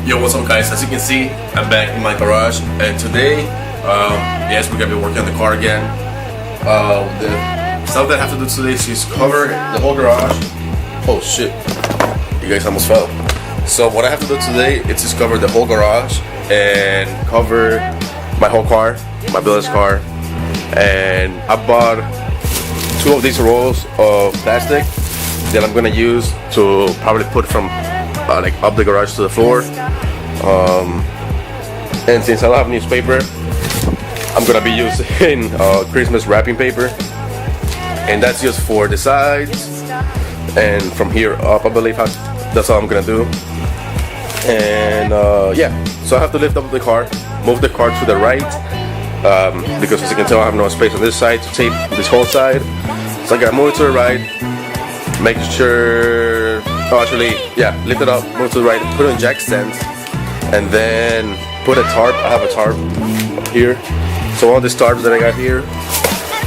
Yo, what's up guys? As you can see, I'm back in my garage, and today, yes, we're gonna be working on the car again. The stuff that I have to do today is just cover the whole garage. Oh shit, you guys almost fell. So what I have to do today is just cover the whole garage and cover my whole car, my builder's car. And I bought 2 of these rolls of plastic that I'm gonna use to probably put from like up the garage to the floor. And since I don't have newspaper, I'm gonna be using Christmas wrapping paper, and that's just for the sides and from here up. I believe that's all I'm gonna do. And yeah, so I have to lift up the car, move the car to the right, because as you can tell, I have no space on this side to tape this whole side. So I gotta move it to the right, make sure. Oh, actually, yeah, lift it up, move to the right, put it in jack stands, and then put a tarp. I have a tarp up here. So all these tarps that I got here,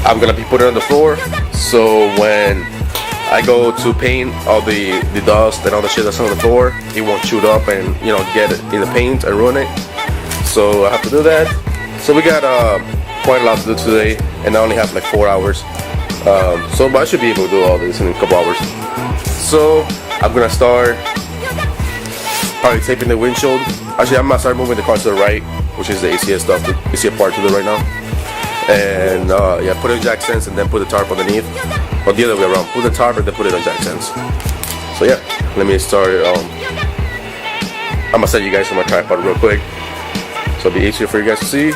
I'm gonna be putting on the floor. So when I go to paint all the dust and all the shit that's on the floor, it won't shoot up and get it in the paint and ruin it. So I have to do that. So we got quite a lot to do today, and I only have like 4 hours. But I should be able to do all this in a couple hours. So I'm gonna start probably taping the windshield. Actually, I'm gonna start moving the car to the right, which is the easiest stuff, the easiest part to do right now. And yeah, put it in jack stands and then put the tarp underneath, or the other way around. Put the tarp and then put it on jack stands. So yeah, let me start. I'm gonna set you guys on my tripod real quick, so it'll be easier for you guys to see.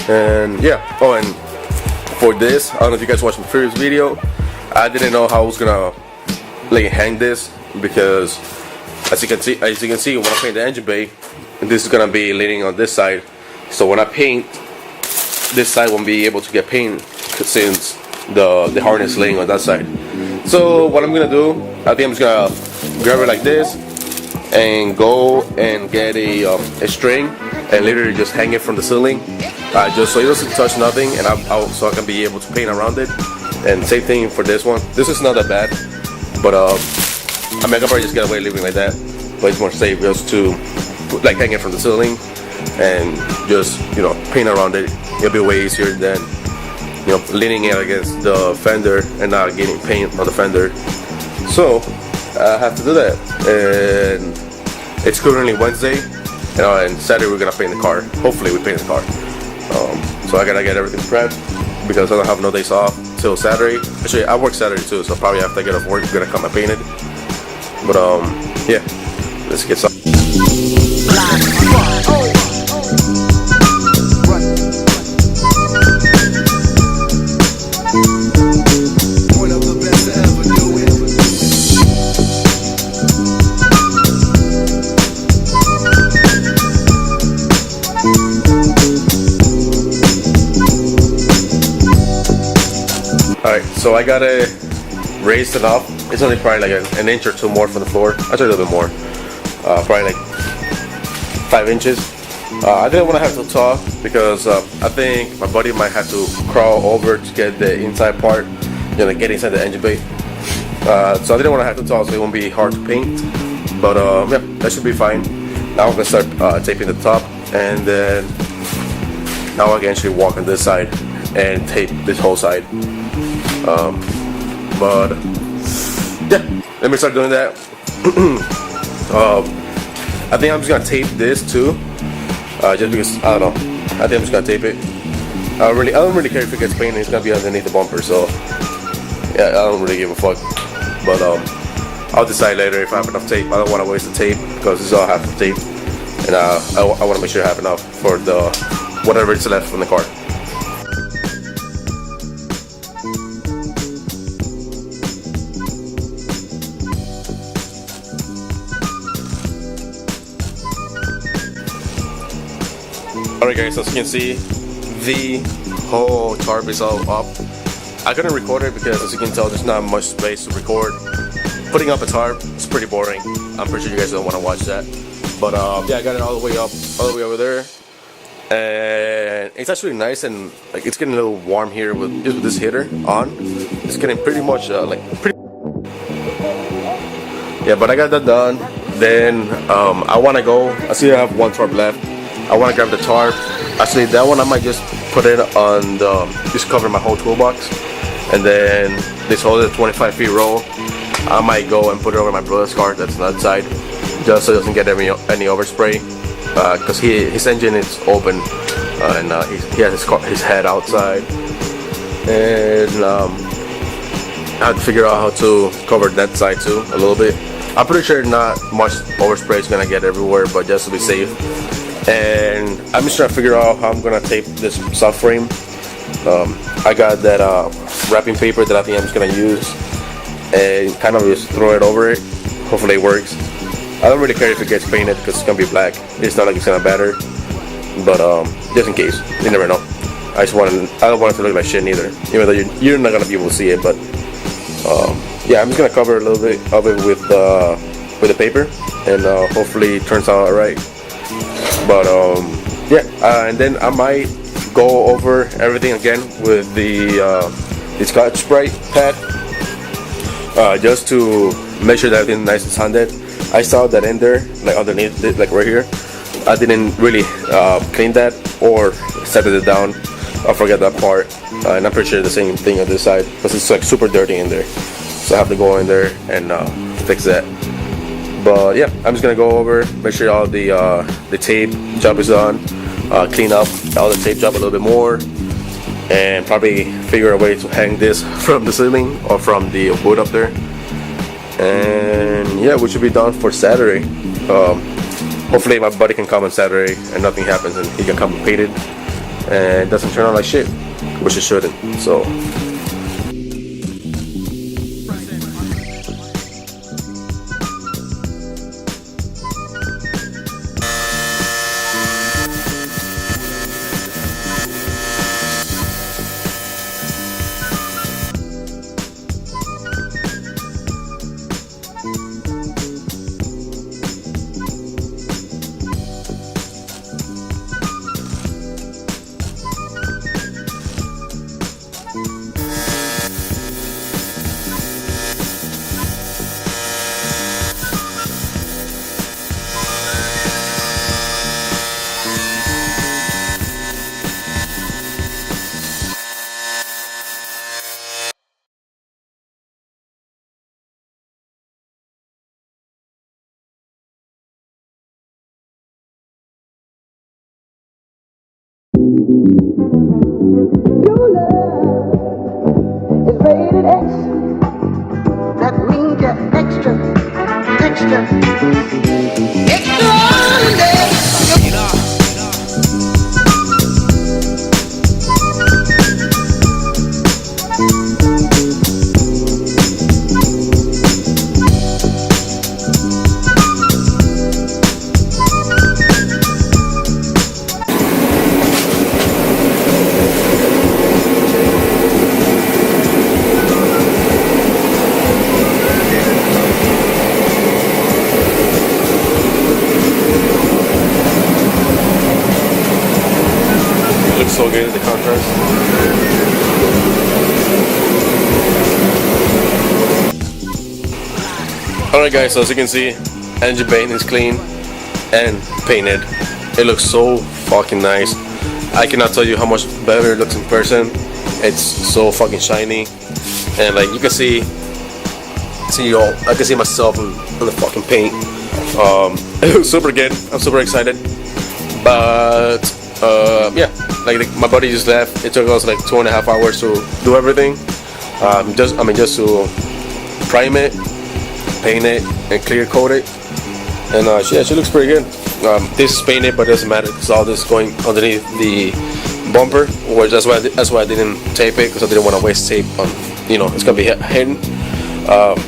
And yeah. Oh, and for this, I don't know if you guys watched my previous video. I didn't know how I was gonna like hang this, because as you can see when I paint the engine bay, this is gonna be leaning on this side. So when I paint, this side won't be able to get paint since the harness is laying on that side. So what I'm gonna do, I think I'm just gonna grab it like this and go and get a string and literally just hang it from the ceiling, just so it doesn't touch nothing, and so I can be able to paint around it. And same thing for this one. This is not that bad, but I mean, I can probably just get away living like that, but it's more safe just to like hang it from the ceiling and just paint around it. It'll be way easier than leaning it against the fender and not getting paint on the fender. So I have to do that. And it's currently Wednesday, and Saturday we're gonna paint the car. Hopefully we paint the car. So I gotta get everything prepped, because I don't have no days off till Saturday. Actually, I work Saturday too, so probably after I get off work, I'm gonna come and paint it. But yeah, let's get started. Alright, so I got it raised enough. It's only probably like an inch or 2 more from the floor. Actually a little bit more. Probably like 5 inches. I didn't want to have to talk, because I think my buddy might have to crawl over to get the inside part, get inside the engine bay. So I didn't want to have to talk, so it won't be hard to paint. But yeah, that should be fine. Now I'm going to start taping the top, and then now I can actually walk on this side and tape this whole side. But yeah, let me start doing that. I think I'm just gonna tape this too, just because I don't know. I think I'm just gonna tape it. I don't really care if it gets painted. It's gonna be underneath the bumper, so yeah, I don't really give a fuck. But I'll decide later if I have enough tape. I don't want to waste the tape, because this is all half the tape, and I want to make sure I have enough for the whatever is left from the car. Alright guys, as you can see, the whole tarp is all up. I couldn't record it because, as you can tell, there's not much space to record. Putting up a tarp is pretty boring. I'm pretty sure you guys don't want to watch that. But yeah, I got it all the way up, all the way over there. And it's actually nice, and like it's getting a little warm here with this heater on. It's getting pretty much yeah, but I got that done. Then I want to go. I see I have one tarp left. I want to grab the tarp. Actually, that one I might just put it on the, just cover my whole toolbox. And then this whole 25 feet roll, I might go and put it over my brother's car that's on that side, just so it doesn't get any overspray. Because his engine is open, and he has his head outside. And I have to figure out how to cover that side too a little bit. I'm pretty sure not much overspray is gonna get everywhere, but just to be safe. And I'm just trying to figure out how I'm gonna tape this subframe. I got that wrapping paper that I think I'm just gonna use and kind of just throw it over it. Hopefully it works. I don't really care if it gets painted because it's gonna be black. It's not like it's gonna batter, but just in case, you never know. I don't want it to look like shit neither, even though you're not gonna be able to see it. But yeah, I'm just gonna cover a little bit of it with the paper, and hopefully it turns out alright. But yeah, and then I might go over everything again with the Scotch Brite pad, just to make sure that everything's nice and sanded. I saw that in there, like underneath it, like right here. I didn't really clean that or set it down. I forgot that part, and I'm pretty sure the same thing on this side because it's like super dirty in there. So I have to go in there and fix that. But yeah, I'm just gonna go over, make sure all the tape job is on, clean up all the tape job a little bit more, and probably figure a way to hang this from the ceiling or from the wood up there. And yeah, we should be done for Saturday. Hopefully my buddy can come on Saturday and nothing happens and he can come and paint it and it doesn't turn out like shit, which it shouldn't. So Your love is rated X. That means you're extraordinary. so good, the contrast. Alright guys, so as you can see, engine paint is clean and painted. It looks so fucking nice. I cannot tell you how much better it looks in person. It's so fucking shiny, and like you can see I can see myself in the fucking paint. It looks super good. I'm super excited. But yeah, like my buddy just left. It took us like 2.5 hours to do everything. Just to prime it, paint it, and clear coat it. And yeah, she looks pretty good. This is painted, but it doesn't matter because all this is going underneath the bumper. Which that's why I didn't tape it, because I didn't want to waste tape on. It's gonna be hidden.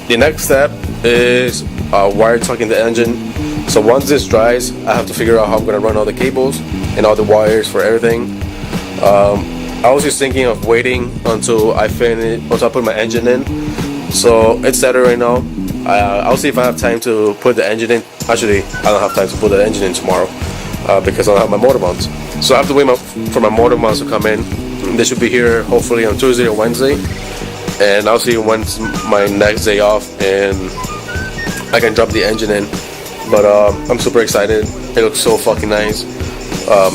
The next step is wire tucking the engine. So once this dries, I have to figure out how I'm gonna run all the cables and all the wires for everything. I was just thinking of waiting until I put my engine in. So it's Saturday right now. I'll see if I have time to put the engine in. Actually, I don't have time to put the engine in tomorrow because I don't have my motor mounts. So I have to wait for my motor mounts to come in. They should be here hopefully on Tuesday or Wednesday. And I'll see when's my next day off and I can drop the engine in But I'm super excited. It looks so fucking nice.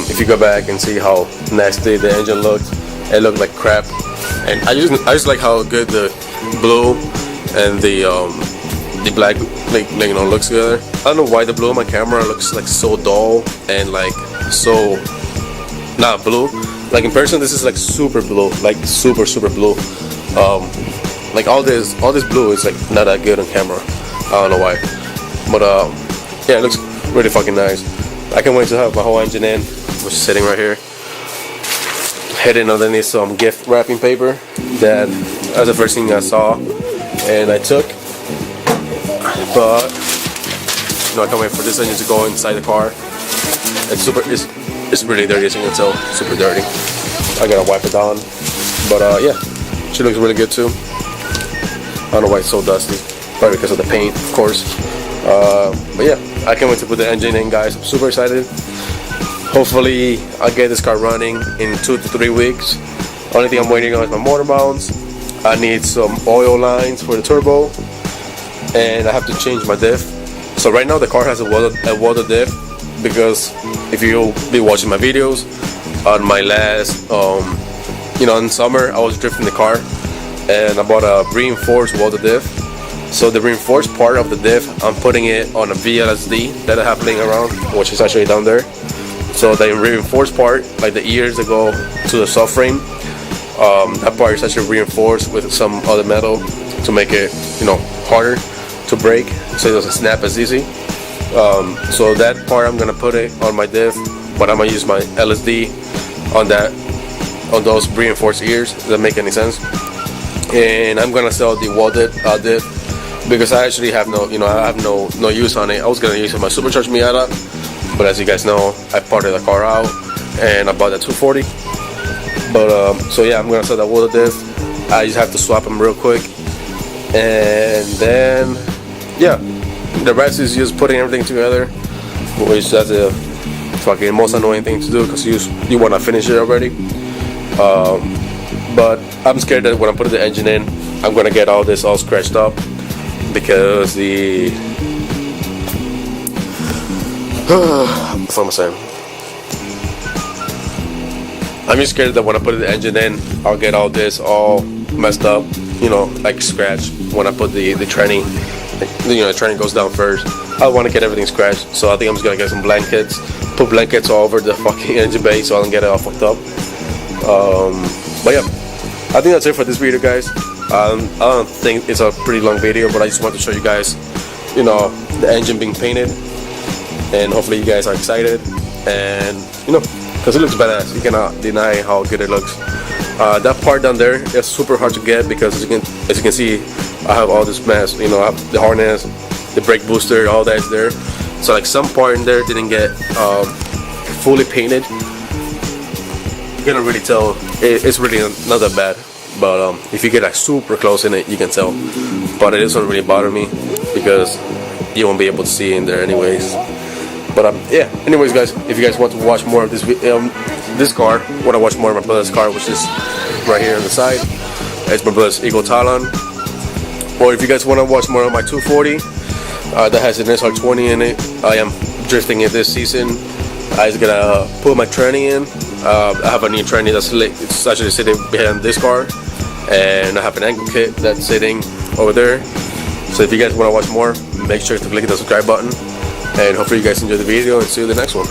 If you go back and see how nasty the engine looked, it looked like crap. And I just like how good the blue and the black looks together. I don't know why the blue on my camera looks like so dull and like so not blue. Like in person, this is like super blue, like super blue. Like all this blue is like not that good on camera. I don't know why, but yeah, it looks really fucking nice. I can't wait to have my whole engine in, which is sitting right here. Hidden underneath some gift wrapping paper. That was the first thing I saw and I took. But you know, I can't wait for this engine to go inside the car. It's really dirty, as you can tell. Super dirty. I gotta wipe it down. But yeah, she looks really good too. I don't know why it's so dusty. Probably because of the paint, of course. But yeah, I can't wait to put the engine in, guys. I'm super excited. Hopefully, I'll get this car running in 2 to 3 weeks. Only thing I'm waiting on is my motor mounts. I need some oil lines for the turbo, and I have to change my diff. So right now the car has a water diff, because if you'll be watching my videos on my last, you know, in summer I was drifting the car and I bought a reinforced water diff. So the reinforced part of the diff, I'm putting it on a VLSD that I have laying around, which is actually down there. So the reinforced part, like the ears that go to the subframe, that part is actually reinforced with some other metal to make it, you know, harder to break, so it doesn't snap as easy. So that part I'm gonna put it on my diff, but I'm gonna use my LSD on those reinforced ears. Does that make any sense? And I'm gonna sell the welded diff, because I actually have no use on it. I was gonna use it on my supercharged Miata, but as you guys know, I parted the car out and I bought that 240. But so yeah, I'm gonna sell that welded diff. I just have to swap them real quick, and then yeah, the rest is just putting everything together, which that's the fucking most annoying thing to do, because you want to finish it already. But I'm scared that when I put the engine in, I'm gonna get all this all scratched up, because what am I saying? I'm just scared that when I put the engine in, I'll get all this all messed up, you know, like scratched when I put the tranny. You know, the tranny goes down first. I want to get everything scratched, so I think I'm just gonna get some blankets, put blankets all over the fucking engine bay so I don't get it all fucked up. But yeah, I think that's it for this video, guys. I don't think it's a pretty long video, but I just want to show you guys, you know, the engine being painted, and hopefully you guys are excited, and you know, because it looks badass. You cannot deny how good it looks. That part down there is super hard to get, because as you can see, I have all this mess. You know, I have the harness, the brake booster, all that is there. So like some part in there didn't get fully painted. You cannot really tell. It's really not that bad. But if you get like super close in it, you can tell. But it doesn't really bother me, because you won't be able to see in there anyways. But yeah, anyways, guys, if you guys want to watch more of this car, want to watch more of my brother's car, which is right here on the side, it's my brother's Eagle Talon. Or if you guys want to watch more of my 240 that has an SR20 in it, I am drifting it this season. I was gonna put my tranny in. I have a new tranny it's actually sitting behind this car, and I have an angle kit that's sitting over there. So if you guys want to watch more, make sure to click the subscribe button, and hopefully you guys enjoy the video, and see you in the next one.